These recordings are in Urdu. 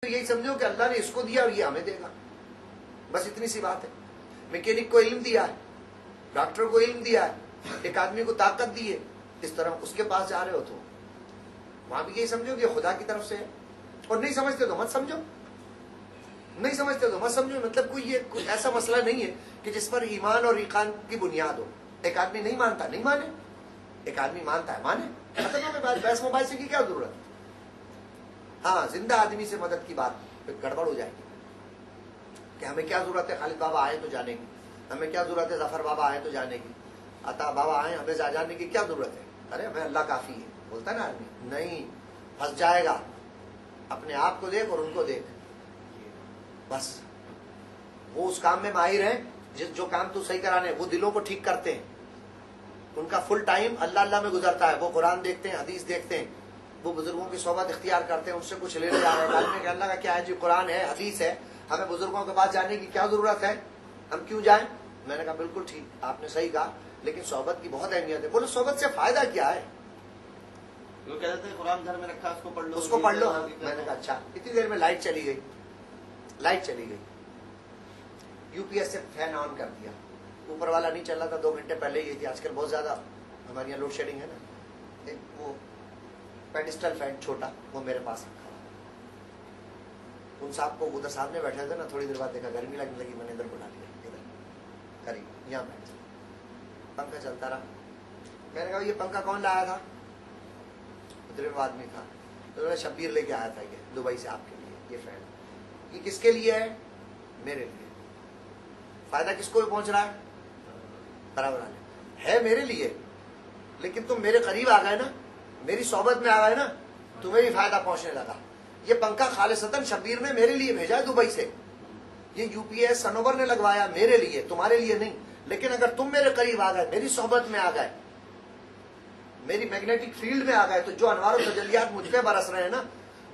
یہی سمجھو کہ اللہ نے اس کو دیا اور یہ ہمیں دے گا، بس اتنی سی بات ہے۔ میکینک کو علم دیا ہے، ڈاکٹر کو علم دیا ہے، ایک آدمی کو طاقت دی ہے، اس طرح اس کے پاس جا رہے ہو تو وہاں بھی یہی سمجھو کہ خدا کی طرف سے ہے، اور نہیں سمجھتے تو مت سمجھو، نہیں سمجھتے تو مت سمجھو۔ مطلب کوئی ایسا مسئلہ نہیں ہے کہ جس پر ایمان اور ایقان کی بنیاد ہو۔ ایک آدمی نہیں مانتا نہیں مانے، ایک آدمی مانتا ہے مانے، ختم ہو گئی، بحث مباحثے کی کیا ضرورت ہے؟ ہاں، زندہ آدمی سے مدد کی بات گڑبڑ ہو جائے گی کہ ہمیں کیا ضرورت ہے خالد بابا آئے تو جانے کی، ہمیں کیا ضرورت ہے ظفر بابا آئے تو جانے کی، عطا بابا آئے ہمیں جانے کی کیا ضرورت ہے؟ ارے ہمیں اللہ کافی ہے، بولتا ہے نا آدمی، نہیں پھنس جائے گا۔ اپنے آپ کو دیکھ اور ان کو دیکھ، بس وہ اس کام میں ماہر ہیں جو کام تو صحیح کرانے، وہ دلوں کو ٹھیک کرتے ہیں، ان کا فل ٹائم اللہ اللہ میں گزرتا ہے، وہ قرآن دیکھتے ہیں، حدیث دیکھتے ہیں، وہ بزرگوں کی صحبت اختیار کرتے ہیں، ان سے کچھ لینے جا رہے ہیں، عالم کہ اللہ کا کیا ہے جی، قرآن ہے، حدیث ہے، ہمیں بزرگوں کے پاس جانے کی کیا ضرورت ہے، ہم کیوں جائیں؟ میں نے کہا بالکل ٹھیک، آپ نے صحیح کہا، لیکن صحبت کی بہت اہمیت ہے۔ بولے صحبت سے فائدہ کیا ہے؟ وہ کہتے ہیں قرآن گھر میں رکھا اس کو پڑھ لو، اس کو پڑھ لو۔ میں نے کہا اچھا۔ اتنی دیر میں لائٹ چلی گئی، لائٹ چلی گئی، یو پی ایس سے فین آن کر دیا، اوپر والا نہیں چل رہا تھا، 2 گھنٹے پہلے ہی تھی، آج کل بہت زیادہ ہمارے یہاں لوڈ شیڈنگ ہے نا، ایک وہ پیڈسٹل فین چھوٹا، وہ میرے پاس رکھا ہوا۔ ان صاحب کو ادھر سامنے بیٹھے تھے نا، تھوڑی دیر بعد دیکھا گرمی لگنے لگی، میں نے ادھر بلا لیا، ادھر قریب یہاں بیٹھ، پنکھا چلتا رہا۔ میں نے کہا یہ پنکھا کون لایا تھا؟ ادھر وہ آدمی تھا، تو شبیر لے کے آیا تھا، یہ دبئی سے آپ کے لیے یہ فین۔ یہ کس کے لیے ہے؟ میرے لیے۔ فائدہ کس کو پہنچ رہا ہے؟ برابر ہے میرے لیے، لیکن تم میرے قریب آ گئے نا، میری صحبت میں آ گئے نا، تمہیں بھی فائدہ پہنچنے لگا۔ یہ پنکھا خالصتاً شبیر نے میرے لیے بھیجا ہے دبئی سے، یہ یو پی ایس سنوبر نے لگوایا میرے لیے، تمہارے لیے نہیں۔ لیکن اگر تم میرے قریب آ گئے، میری صحبت میں آ گئے، میری میگنیٹک فیلڈ میں آ گئے، تو جو انوار و تجلیات مجھ پہ برس رہے ہیں نا،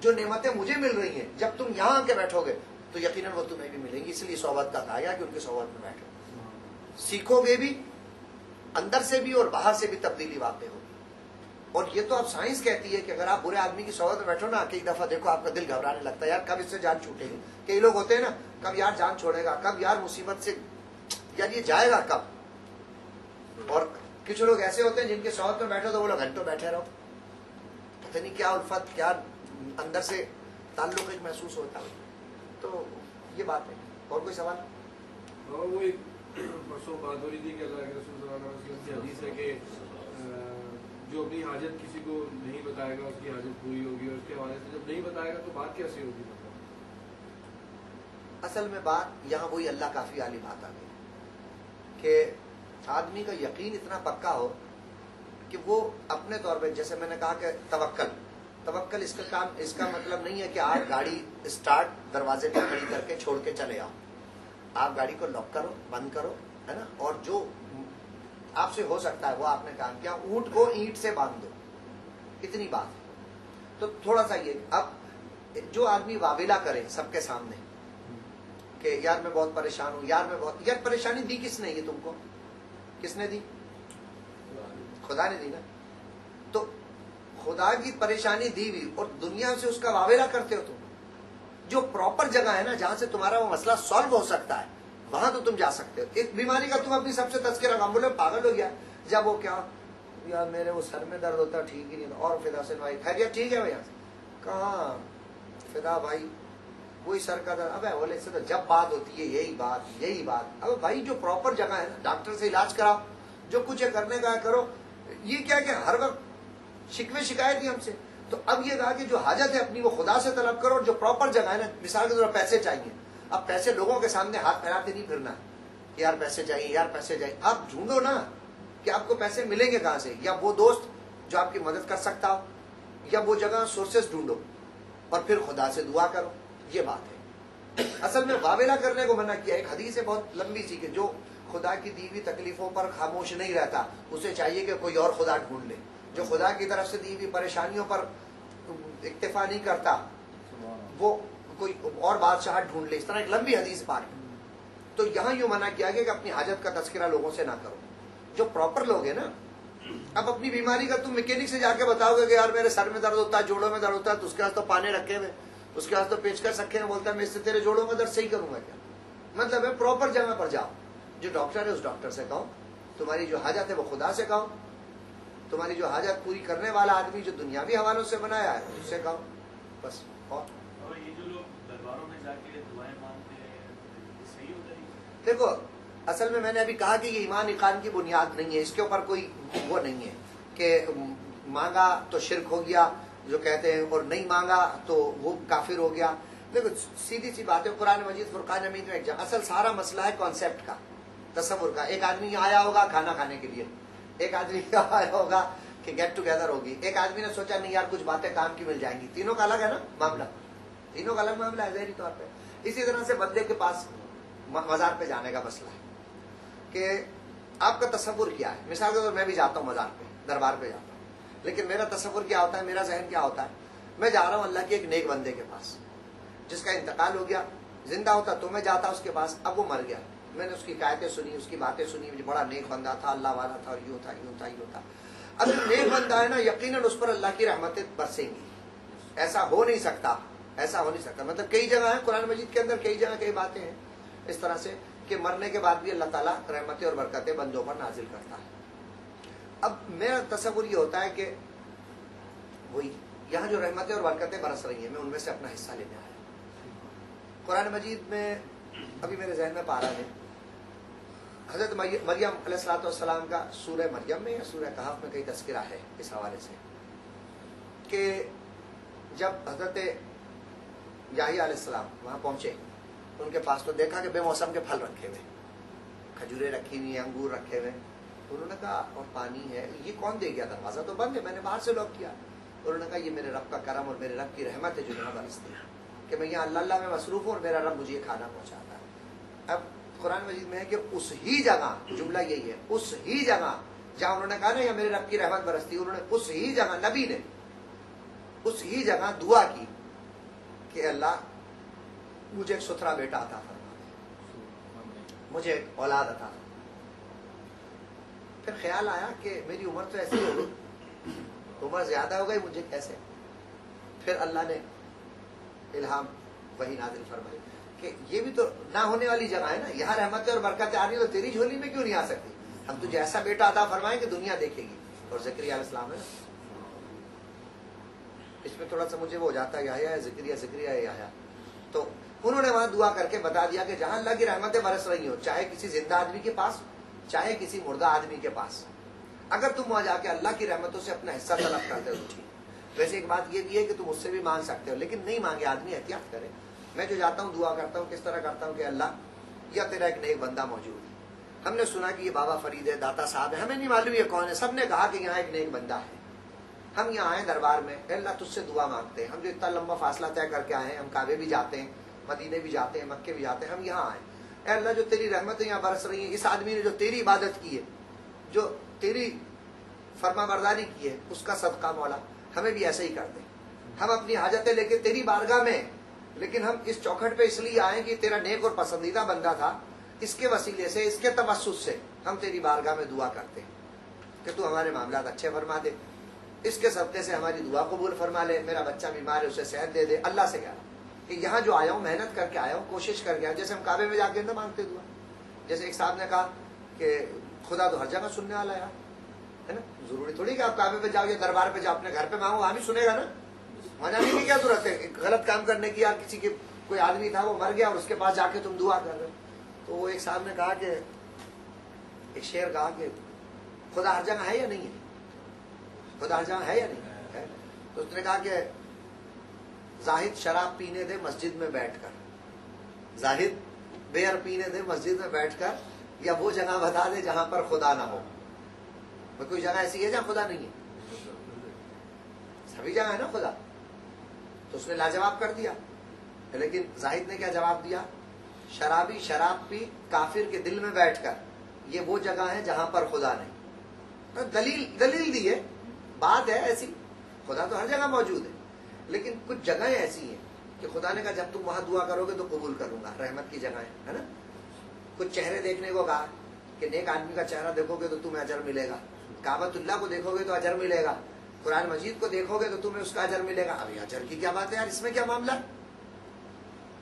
جو نعمتیں مجھے مل رہی ہیں، جب تم یہاں آ کے بیٹھو گے تو یقیناً وہ تمہیں بھی ملیں گی۔ اس لیے صحبت کا کہا گیا کہ ان کی صحبت میں بیٹھو، سیکھو گے بھی، اندر سے بھی اور باہر سے بھی تبدیلی واقع ہوگی۔ اور یہ تو اب سائنس کہتی ہے کہ اگر آپ برے آدمی کی صحبت میں بیٹھو نا، کہ ایک دفعہ دیکھو آپ کا دل گھبرانے لگتا ہے، یار کب اس سے جان چھوٹے گی۔ کئی لوگ ہوتے ہیں نا، کب یار جان چھوڑے گا، کب یار مصیبت سے، یار یہ جائے گا کب۔ اور کچھ لوگ ایسے ہوتے ہیں جن کے صحبت میں بیٹھو تو وہ لوگ گھنٹوں بیٹھے رہو، پتہ نہیں کیا الفت، کیا اندر سے تعلق ایک محسوس ہوتا ہے۔ تو یہ بات ہے۔ اور کوئی سوال؟ وہ ایک پرسوں بات ہو رہی تھی کہ اللہ کے رسول صلی اللہ علیہ وسلم کی حدیث ہے کہ جو اپنی حاجت کسی کو نہیں بتائے گا اس کی حاجت پوری ہوگی، اور اس کے حوالے سے جب نہیں بتائے گا تو بات کیسے ہوگی؟ اصل میں بات یہاں وہی اللہ کافی والی بات آ گئی کہ آدمی کا یقین اتنا پکا ہو کہ وہ اپنے طور پہ، جیسے میں نے کہا کہ توکل اس کا کام، اس کا مطلب نہیں ہے کہ آپ گاڑی اسٹارٹ دروازے پہ کھڑی کر کے چھوڑ کے چلے آؤ۔ آپ گاڑی کو لاک کرو، بند کرو، ہے نا، اور جو آپ سے ہو سکتا ہے وہ آپ نے کام کیا۔ اونٹ کو اینٹ سے باندھ دو، اتنی بات ہے۔ تو تھوڑا سا یہ، اب جو آدمی واویلا کرے سب کے سامنے کہ یار میں بہت پریشان ہوں، یار پریشانی دی کس نے؟ یہ تم کو کس نے دی؟ خدا نے دی نا۔ تو خدا کی پریشانی دی ہوئی اور دنیا سے اس کا واویلا کرتے ہو تم۔ جو پراپر جگہ ہے نا جہاں سے تمہارا وہ مسئلہ سالو ہو سکتا ہے، وہاں تو تم جا سکتے ہو۔ ایک بیماری کا تم اپنی سب سے تذکرہ کام، بولے پاگل ہو گیا جب وہ کیا یار میرے وہ سر میں درد ہوتا ٹھیک ہی نہیں، اور فدا سے بھائی خیریت ٹھیک ہے بھائی؟ کہاں فدا بھائی وہی سر کا درد، ابے بولے سے تو جب بات ہوتی ہے یہی بات۔ اب بھائی جو پراپر جگہ ہے نا، ڈاکٹر سے علاج کراؤ، جو کچھ کرنے کا کرو۔ یہ کیا کہ ہر وقت شکوے شکایت ہی ہم سے۔ تو اب یہ کہا کہ جو حاجت ہے اپنی وہ خدا سے طلب کرو، اور جو پراپر جگہ ہے نا، مثال کے طور پر پیسے چاہیے، اب پیسے لوگوں کے سامنے ہاتھ پھیلاتے نہیں پھرنا ہے کہ یار پیسے چاہیے، یار پیسے چاہیے۔ آپ ڈھونڈو نا کہ آپ کو پیسے ملیں گے کہاں سے، یا وہ دوست جو آپ کی مدد کر سکتا ہو، یا وہ جگہ سورسز ڈھونڈو، اور پھر خدا سے دعا کرو۔ یہ بات ہے۔ اصل میں واویلا کرنے کو منع کیا۔ ایک حدیث ہے بہت لمبی سی کہ جو خدا کی دی ہوئی تکلیفوں پر خاموش نہیں رہتا، اسے چاہیے کہ کوئی اور خدا ڈھونڈ لے۔ جو خدا کی طرف سے دی ہوئی پریشانیوں پر اکتفا نہیں کرتا، وہ کوئی اور بادشاہ ڈھونڈ لے۔ اس طرح ایک لمبی حدیث پاک ہے۔ تو یہاں یوں منع کیا گیا کہ اپنی حاجت کا تذکرہ لوگوں سے نہ کرو۔ جو پراپر لوگ ہیں نا، اب اپنی بیماری کا تم میکینک سے جا کے بتاؤ گے کہ یار میرے سر میں درد ہوتا ہے، جوڑوں میں درد ہوتا ہے، تو اس کے پاس تو پانے رکھے ہوئے، اس کے بعد تو پیچکش رکھے ہیں, بولتا ہے میں اس سے تیرے جوڑوں کا درد صحیح کروں گا کیا. مطلب ہے پراپر جگہ پر جاؤ, جو ڈاکٹر ہے اس ڈاکٹر سے کہو, تمہاری جو حاجت ہے وہ خدا سے کہو, تمہاری جو حاجت پوری کرنے والا آدمی جو دنیاوی حوالوں سے بنایا ہے اس سے کہو بس. اور یہ جو لوگ درباروں میں جا کے دعائیں مانگتے ہیں صحیح ہوتا ہے؟ دیکھو اصل میں نے ابھی کہا کہ یہ ایمان ایقان کی بنیاد نہیں ہے, اس کے اوپر کوئی وہ نہیں ہے کہ مانگا تو شرک ہو گیا جو کہتے ہیں, اور نہیں مانگا تو وہ کافر ہو گیا. دیکھو سیدھی سی بات ہے, قرآن مجید فرقان حمید میں ایک جگہ اصل سارا مسئلہ ہے کانسیپٹ کا, تصور کا. ایک آدمی یہاں آیا ہوگا کھانا کھانے کے لیے, ایک آدمی یہاں آیا ہوگا کہ گیٹ ٹوگیدر ہوگی, ایک آدمی نے سوچا نہیں یار کچھ باتیں کام کی مل جائیں گی. تینوں کا الگ ہے نا معاملہ, تینوں کا الگ معاملہ ہے ظاہری طور پہ. اسی طرح سے بندے کے پاس مزار پہ جانے کا مسئلہ ہے کہ آپ کا تصور کیا ہے. مثال کے طور میں بھی جاتا ہوں مزار پہ, دربار پہ جاتا ہوں, لیکن میرا تصور کیا ہوتا ہے, میرا ذہن کیا ہوتا ہے, میں جا رہا ہوں اللہ کے ایک نیک بندے کے پاس جس کا انتقال ہو گیا. زندہ ہوتا تو میں جاتا اس کے پاس, اب وہ مر گیا, میں نے اس کی حکایتیں سنی, اس کی باتیں سنی, مجھے بڑا نیک بندہ تھا, اللہ والا تھا, اور یوں تھا یوں تھا یوں تھا. اب جو نیک بندہ ہے نا یقیناً اس پر اللہ کی رحمتیں برسیں گی, ایسا ہو نہیں سکتا, ایسا ہو نہیں سکتا. مطلب کئی جگہ ہیں قرآن مجید کے اندر, کئی جگہ کئی باتیں ہیں اس طرح سے کہ مرنے کے بعد بھی اللہ تعالیٰ رحمتیں اور برکتیں بندوں پر نازل کرتا ہے. اب میرا تصور یہ ہوتا ہے کہ وہی یہاں جو رحمتیں اور برکتیں برس رہی ہیں میں ان میں سے اپنا حصہ لینے آیا. قرآن مجید میں ابھی میرے ذہن میں پارا ہے, حضرت مریم علیہ الصلوۃ والسلام کا سورہ مریم میں یا سورہ کہف میں کئی تذکرہ ہے اس حوالے سے کہ جب حضرت یحییٰ علیہ السلام وہاں پہنچے ان کے پاس تو دیکھا کہ بے موسم کے پھل رکھے ہوئے, کھجوریں رکھی ہوئی ہیں, انگور رکھے ہوئے. انہوں نے کہا اور پانی ہے, یہ کون دے گیا, دروازہ تو بند ہے, میں نے باہر سے لاک کیا. انہوں نے کہا یہ میرے رب کا کرم اور میرے رب کی رحمت ہے جو یہاں برستی ہے کہ میں یہاں اللہ میں مصروف ہوں اور میرا رب مجھے یہ کھانا پہنچاتا ہے. اب قرآن مجید میں ہے کہ اس ہی جگہ, جملہ یہی ہے, اس ہی جگہ جہاں انہوں نے کہا نا یا میرے رب کی رحمت برستی, انہوں نے اس ہی جگہ, نبی نے اس ہی جگہ دعا کی کہ اللہ مجھے ایک ستھرا بیٹا عطا فرما دے, مجھے ایک اولاد عطا فرما. پھر خیال آیا کہ میری عمر تو ایسی ہو گئی, عمر زیادہ ہو گئی, مجھے کیسے. پھر اللہ نے الہام وہی نازل فرمائی کہ یہ بھی تو نہ ہونے والی جگہ ہے نا, یہاں رحمتیں اور برکتیں آ رہی, تو تیری جھولی میں کیوں نہیں آ سکتی. ہم تجھے ایسا بیٹا عطا فرمائیں کہ دنیا دیکھے گی. اور زکریا علیہ السلام ہے نا, اس میں تھوڑا سا مجھے وہ ہو جاتا ہے یحییٰ زکریا زکریا یحییٰ. تو انہوں نے وہاں دعا کر کے بتا دیا کہ جہاں اللہ کی رحمتیں برس رہی ہوں, چاہے کسی زندہ آدمی کے پاس چاہے کسی مردہ آدمی کے پاس, اگر تم وہاں جا کے اللہ کی رحمتوں سے اپنا حصہ طلب کرتے ہو ٹھیک. ویسے ایک بات یہ بھی ہے کہ تم اس سے بھی مانگ سکتے ہو, لیکن نہیں مانگے آدمی احتیاط کرے. میں جو جاتا ہوں دعا کرتا ہوں, کس طرح کرتا ہوں کہ اللہ یا تیرا ایک نیک بندہ موجود ہے, ہم نے سنا کہ یہ بابا فرید ہے, داتا صاحب ہے, ہمیں نہیں معلوم یہ کون ہے, سب نے کہا کہ یہاں ایک نیک بندہ ہے. ہم یہاں آئے دربار میں, اے اللہ تجھ سے دعا مانگتے ہیں, ہم جو اتنا لمبا فاصلہ طے کر کے آئے ہیں, ہم کعبے بھی جاتے ہیں, مدینے بھی جاتے ہیں, مکے بھی جاتے ہیں, ہم یہاں آئے. اے اللہ جو تیری رحمتیں یہاں برس رہی ہیں, اس آدمی نے جو تیری عبادت کی ہے, جو تیری فرما برداری کی ہے, اس کا صدقہ مولا ہمیں بھی ایسا ہی کر دے. ہم اپنی حاجتیں لے کے تیری بارگاہ میں, لیکن ہم اس چوکھٹ پہ اس لیے آئے کہ تیرا نیک اور پسندیدہ بندہ تھا, اس کے وسیلے سے, اس کے توسط سے ہم تیری بارگاہ میں دعا کرتے ہیں کہ تو ہمارے معاملات اچھے فرما دے, اس کے صدقے سے ہماری دعا قبول فرما لے, میرا بچہ بیمار ہے اسے صحت دے دے. اللہ سے کہہ رہا کہ یہاں جو آیا ہوں محنت کر کے آیا ہوں, کوشش کر کے آیا ہوں, جیسے ہم کعبے میں جا کے نہ مانگتے دعا. جیسے ایک صاحب نے کہا کہ خدا تو ہر جگہ سننے والا ہے نا, ضروری تھوڑی کہ آپ کعبے پہ جاؤ یا دربار پہ جاؤ, اپنے گھر پہ مانگو وہاں بھی سنے گا نا. وہاں جانے کی کیا ضرورت ہے, غلط کام کرنے کی, یا کسی کے کوئی آدمی تھا وہ مر گیا اور اس کے پاس جا کے تم دعا کر رہے. تو وہ ایک صاحب نے کہا کہ ایک شعر کہا کہ خدا ہر جگہ ہے یا نہیں ہے, خدا ہر جگہ ہے یا نہیں ہے. تو اس نے کہا کہ زاہد شراب پینے دے مسجد میں بیٹھ کر, زاہد بیئر پینے دے مسجد میں بیٹھ کر, یا وہ جگہ بتا دے جہاں پر خدا نہ ہو. کوئی جگہ ایسی ہے جہاں خدا نہیں ہے, سبھی جگہ ہے نا خدا. تو اس نے لاجواب کر دیا, لیکن زاہد نے کیا جواب دیا, شرابی شراب پی کافر کے دل میں بیٹھ کر, یہ وہ جگہ ہے جہاں پر خدا نہیں. دلیل دی ہے, بات ہے ایسی, خدا تو ہر جگہ موجود ہے, لیکن کچھ جگہیں ایسی ہیں کہ خدا نے کہا جب تم وہاں دعا کرو گے تو قبول کروں گا, رحمت کی جگہیں ہے نا. کچھ چہرے دیکھنے کو کہا کہ نیک آدمی کا چہرہ دیکھو گے تو تمہیں اجر ملے گا, کعبۃ اللہ کو دیکھو گے تو اجر ملے گا, قرآن مجید کو دیکھو گے تو تمہیں اس کا اجر ملے گا. اب یہ اجر کی کیا بات ہے یار, اس میں کیا معاملہ,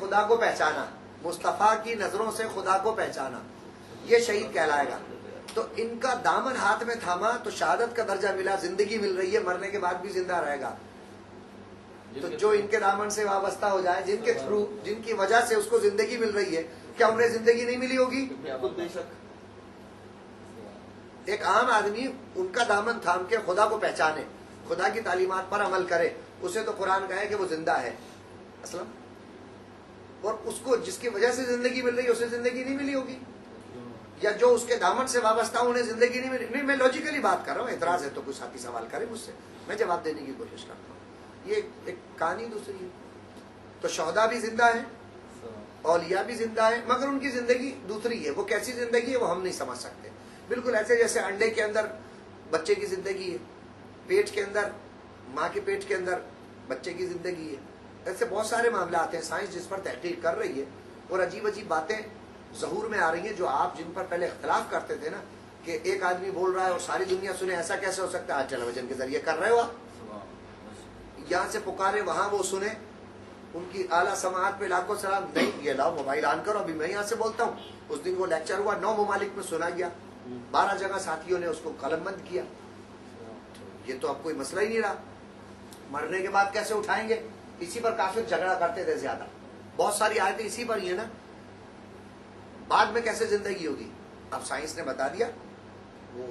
خدا کو پہچانا، مصطفیٰ کی نظروں سے خدا کو پہچانا، یہ شہید کہلائے گا۔ تو ان کا دامن ہاتھ میں تھاما تو شہادت کا درجہ ملا، زندگی مل رہی ہے، مرنے کے بعد بھی زندہ رہے گا۔ تو جو ان کے دامن سے وابستہ ہو جائے، جن کے تھرو، جن کی وجہ سے اس کو زندگی مل رہی ہے، کیا انہیں زندگی نہیں ملی ہوگی؟ بالکل بے شک۔ ایک عام آدمی ان کا دامن تھام کے خدا کو پہچانے، خدا کی تعلیمات پر عمل کرے، اسے تو قرآن کہے کہ وہ زندہ ہے اصلا، اور اس کو جس کی وجہ سے زندگی مل رہی ہے اسے زندگی نہیں ملی ہوگی، یا جو اس کے دامن سے وابستہ انہیں زندگی نہیں ملی۔ نہیں، میں لاجیکلی بات کر رہا ہوں، اعتراض ہے تو کوئی ساتھی سوال کرے مجھ سے، میں جواب دینے کی کوشش کرتا ہوں۔ یہ ایک کہانی دوسری ہے۔ تو شہداء بھی زندہ ہیں، اولیاء بھی زندہ ہیں، مگر ان کی زندگی دوسری ہے۔ وہ کیسی زندگی ہے وہ ہم نہیں سمجھ سکتے۔ بالکل ایسے جیسے انڈے کے اندر بچے کی زندگی ہے، پیٹ کے اندر، ماں کے پیٹ کے اندر بچے کی زندگی ہے۔ ایسے بہت سارے معاملات ہیں، سائنس جس پر تحقیق کر رہی ہے، اور عجیب عجیب باتیں ظہور میں آ رہی ہیں جو آپ جن پر پہلے اختلاف کرتے تھے نا، کہ ایک آدمی بول رہا ہے اور ساری دنیا سنے، ایسا کیسے ہو سکتا ہے؟ آج ٹیلی ویژن کے ذریعے کر رہے ہو آپ، یہاں سے پکارے وہاں وہ سنے، ان کی اعلیٰ سماعت پہ لاکھوں سلام۔ نہیں، یہ لاؤ موبائل آن کرو، ابھی میں یہاں سے بولتا ہوں۔ اس دن وہ لیکچر ہوا، 9 ممالک میں سنا گیا، 12 جگہ ساتھیوں نے اس کو قلم بند کیا۔ یہ تو اب کوئی مسئلہ ہی نہیں رہا، مرنے کے بعد کیسے اٹھائیں گے؟ اسی پر کافر جھگڑا کرتے تھے زیادہ، بہت ساری آیتیں اسی پر ہی ہیں نا، بعد میں کیسے زندگی ہوگی؟ اب سائنس نے بتا دیا، وہ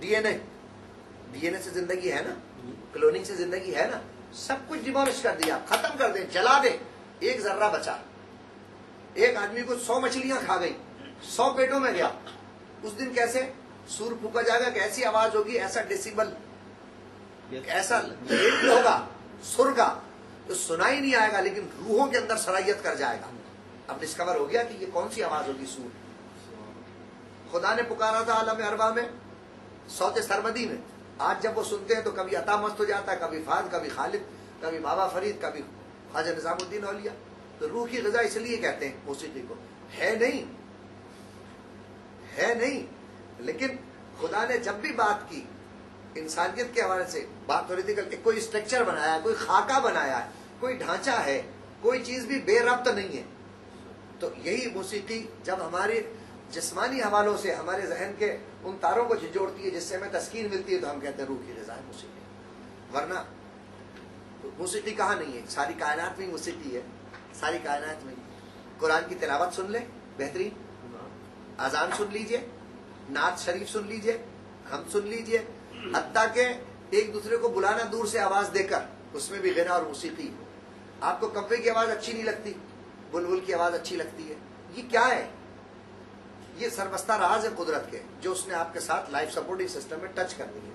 ڈی این اے سے زندگی ہے نا، کلوننگ سے زندگی ہے نا، سب کچھ ڈیمولش کر دیا، ختم کر دیں، جلا دیں، ایک ذرہ بچا۔ ایک آدمی کو 100 مچھلیاں کھا گئی، 100 پیٹوں میں گیا، اس دن کیسے سور پھونکا جائے گا کہ ایسی آواز ہوگی، ایسا ڈیسیبل، ایسا ریڈ ہوگا سر کا، تو سنا ہی نہیں آئے گا، لیکن روحوں کے اندر سرائیت کر جائے گا۔ اب ڈسکور ہو گیا کہ یہ کون سی آواز ہوگی، سور۔ خدا نے پکارا تھا عالم اربع میں، صوت سرمدی میں۔ آج جب وہ سنتے ہیں تو کبھی عطا مست ہو جاتا ہے، کبھی فہد، کبھی خالد، کبھی بابا فرید، کبھی خواجہ نظام الدین اولیاء۔ تو روح کی غذا اس لیے کہتے ہیں موسیقی کو، ہے نہیں، لیکن خدا نے جب بھی بات کی انسانیت کے حوالے سے، بات ہو رہی تھی، کوئی اسٹرکچر بنایا ہے، کوئی خاکہ بنایا ہے، کوئی ڈھانچہ ہے، کوئی چیز بھی بے ربط نہیں ہے۔ تو یہی موسیقی جب ہمارے جسمانی حوالوں سے ہمارے ذہن کے ان تاروں کو جھنجھوڑتی ہے جس سے ہمیں تسکین ملتی ہے، تو ہم کہتے ہیں روح کی غذا ہے موسیقی۔ ورنہ موسیقی کہاں نہیں ہے، ساری کائنات میں موسیقی ہے، ساری کائنات میں۔ قرآن کی تلاوت سن لیں، بہترین، اذان سن لیجئے، نعت شریف سن لیجئے، ہم سن لیجئے، حتیٰ کہ ایک دوسرے کو بلانا دور سے آواز دے کر، اس میں بھی غنا اور موسیقی۔ آپ کو کبے کی آواز اچھی نہیں لگتی، بلبل کی آواز اچھی لگتی ہے، یہ کیا ہے؟ یہ سربستہ راز ہے قدرت کے، جو اس نے آپ کے ساتھ لائف سپورٹنگ سسٹم میں ٹچ کر دی ہے۔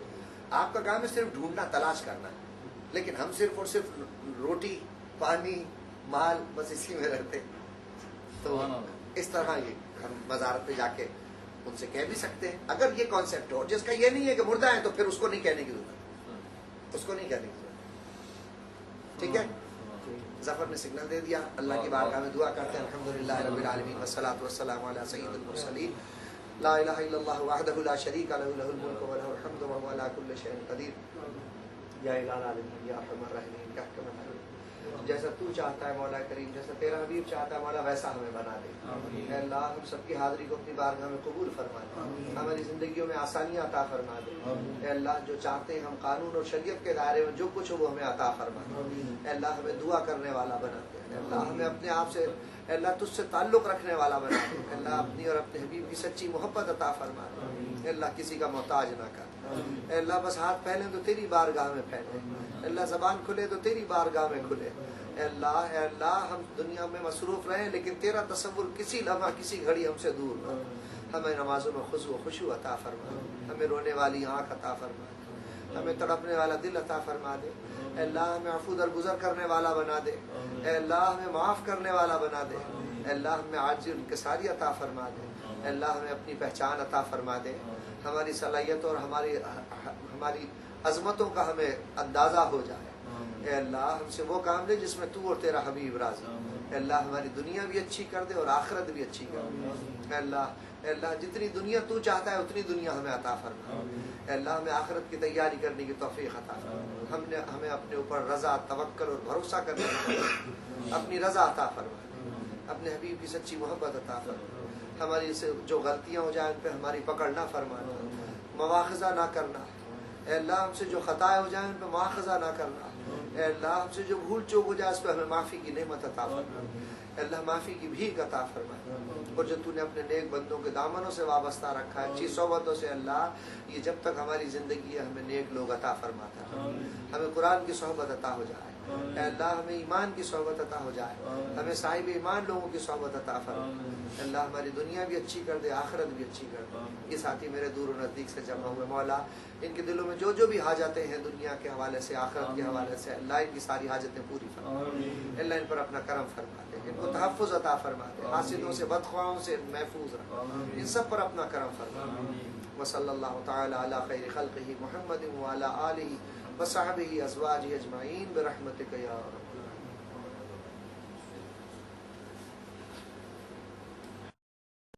آپ کا کام ہے صرف ڈھونڈنا، تلاش کرنا ہے، لیکن ہم صرف اور صرف روٹی، پانی، مال، بس اسی میں رہتے۔ تو اس طرح یہ ہم مزارت پہ جا کے ان سے کہہ بھی سکتے ہیں، اگر یہ کانسیپٹ ہو جس کا یہ نہیں ہے کہ مردہ ہیں، تو پھر اس کو نہیں کہنے کی ضرورت، اس کو نہیں کہنے کی ضرورت۔ ٹھیک ہے، ظفر نے سگنل دے دیا، اللہ کی بارگاہ میں دعا کرتے ہیں، الحمدللہ رب العالمین والصلاۃ والسلام علی سید المرسلین، لا الہ الا اللہ وحدہ لا شریک لہ، لہ الملک و لہ الحمد وهو علی کل شیء قدیر۔ یا الہ العالمین، یا ارحم الراحمین، یا احکم الراحمین، جیسا تو چاہتا ہے مولا کریم، جیسا تیرا حبیب چاہتا ہے مولا، ویسا ہمیں بنا دے۔ اے اللہ، ہم سب کی حاضری کو اپنی بارگاہ میں قبول فرما دے، ہماری زندگیوں میں آسانیاں عطا فرما دے۔ اے اللہ، جو چاہتے ہیں ہم قانون اور شریعت کے دائرے میں جو کچھ ہو وہ ہمیں عطا فرما دے۔ اے اللہ، ہمیں دعا کرنے والا بنا دے۔ اے اللہ، ہمیں اپنے آپ سے، اے اللہ، تجھ سے تعلق رکھنے والا بنا دے۔ اے اللہ، اپنی اور اپنے حبیب کی سچی محبت عطا فرما دے۔ اے اللہ، کسی کا محتاج نہ کر۔ اے اللہ، بس ہاتھ پھیلیں تو تیری بارگاہ میں پھیلیں، اے اللہ، زبان کھلے تو تیری بارگاہ میں کھلے۔ اے اللہ، ہم دنیا میں مصروف رہیں لیکن تیرا تصور کسی لمحہ، کسی گھڑی ہم سے دور نہ۔ ہمیں نمازوں میں خضوع و خشوع عطا فرما، ہمیں رونے والی آنکھ عطا فرما، ہمیں تڑپنے والا دل عطا فرما دے۔ اے اللہ، ہمیں عفو درگزر کرنے والا بنا دے۔ اے اللہ، ہمیں معاف کرنے والا بنا دے۔ اے اللہ، ہمیں عاجزی اور انکساری عطا فرما دے۔ اے اللہ، ہمیں اپنی پہچان عطا فرما دے، ہماری صلاحیتوں اور ہماری عظمتوں کا ہمیں اندازہ ہو جائے۔ اے اللہ، ہم سے وہ کام دے جس میں تو اور تیرا حبیب راضی۔ اے اللہ، ہماری دنیا بھی اچھی کر دے اور آخرت بھی اچھی کر دے۔ اے اللہ، جتنی دنیا تو چاہتا ہے اتنی دنیا ہمیں عطا فرما۔ اے اللہ، ہمیں آخرت کی تیاری کرنے کی توفیق عطا فرما۔ ہمیں اپنے اوپر رضا، توکل اور بھروسہ کرنے کی اپنی رضا عطا فرما، اپنے حبیب کی سچی محبت عطا فرما، ہماری سے جو غلطیاں ہو جائیں ان پہ ہماری پکڑ نہ فرمانا، مواخذہ نہ کرنا، اے اللہ ہم سے جو خطائیں ہو جائیں ان پہ مواخذہ نہ کرنا، اے اللہ ہم سے جو بھول چوک ہو جائے اس پہ ہمیں معافی کی نعمت عطا فرما، اے اللہ معافی کی بھیک عطا فرما، اور جو تو نے اپنے نیک بندوں کے دامنوں سے وابستہ رکھا ہے، اچھی صحبتوں سے اللہ یہ جب تک ہماری زندگی ہے ہمیں نیک لوگ عطا فرماتا ہے، ہمیں قرآن کی صحبت عطا ہو جائے، اے اللہ ہمیں ایمان کی صحبت عطا ہو جائے، ہمیں صاحب ایمان لوگوں کی صحبت عطا فرما، اے اللہ ہماری دنیا بھی اچھی کر دے، آخرت بھی اچھی کر دے۔ یہ ساتھی میرے دور و نزدیک سے جمع ہوئے مولا، ان کے دلوں میں جو بھی حاجتیں ہیں دنیا کے حوالے سے، آخرت کے حوالے سے، اللہ ان کی ساری حاجتیں پوری فرما، اللہ ان پر اپنا کرم فرما دے، ان کو تحفظ عطا فرما دے، حاسدوں سے بدخواہوں سے محفوظ رکھ، ان سب پر اپنا کرم فرما، وصلی اللہ تعالی علی خیر خلقہ محمد وعلی آلہ وصحبہ ازواجہ اجمعین برحمتک یا رب۔